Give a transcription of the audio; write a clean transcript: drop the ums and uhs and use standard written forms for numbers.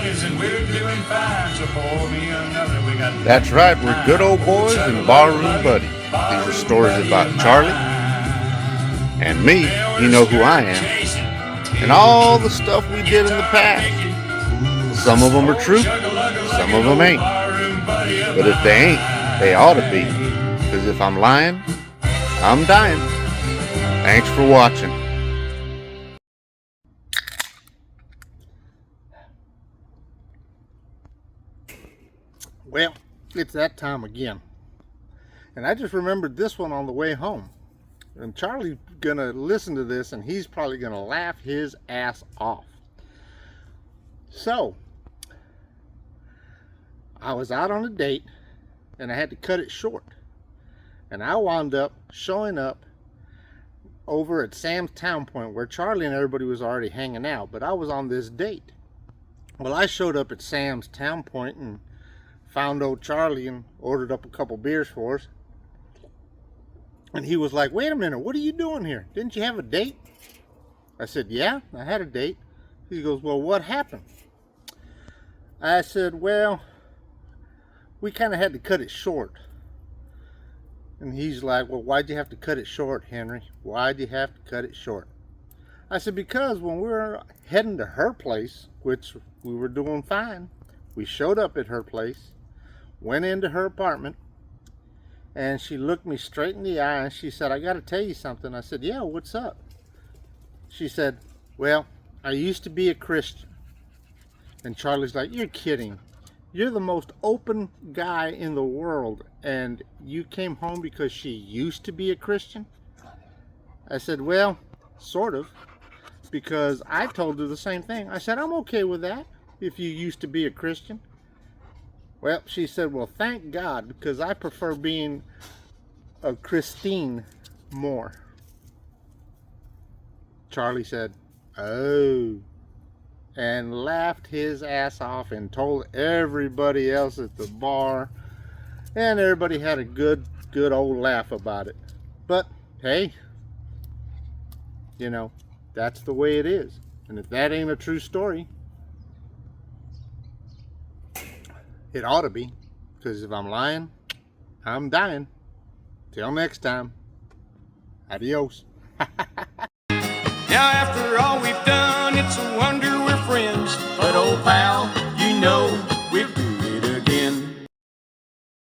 buddies and we're doing fine. So pour me another. We got That's right, we're good old boys and barroom buddies. These are stories about Charlie and me. You know who I am. And all the stuff we did in the past. Some of them are true, some of them ain't. But if they ain't, they ought to be. Because if I'm lying, I'm dying. Thanks for watching. Well, it's that time again. And I just remembered this one on the way home. And Charlie's gonna listen to this and he's probably gonna laugh his ass off. So, I was out on a date and I had to cut it short. And I wound up showing up over at Sam's Town Point where Charlie and everybody was already hanging out, but I was on this date. Well, I showed up at Sam's Town Point and found old Charlie and ordered up a couple beers for us. And he was like, wait a minute, what are you doing here? Didn't you have a date? I said, yeah, I had a date. He goes, well, what happened? I said, well, we kind of had to cut it short. And he's like, well, why'd you have to cut it short, Henry? Why'd you have to cut it short? I said, because when we were heading to her place, which we were doing fine, we showed up at her place, went into her apartment, and she looked me straight in the eye and she said, I got to tell you something. I said, yeah, what's up? She said, well, I used to be a Christian. And Charlie's like, you're kidding. You're the most open guy in the world, and you came home because she used to be a Christian? I said, well, sort of, because I told her the same thing. I said, I'm okay with that if you used to be a Christian. Well, she said, well, thank God, because I prefer being a Christine more. Charlie said, oh, and laughed his ass off and told everybody else at the bar, and everybody had a good old laugh about it. But hey, you know, that's the way it is. And if that ain't a true story, it ought to be, because if I'm lying, I'm dying. Till next time, adios. Now after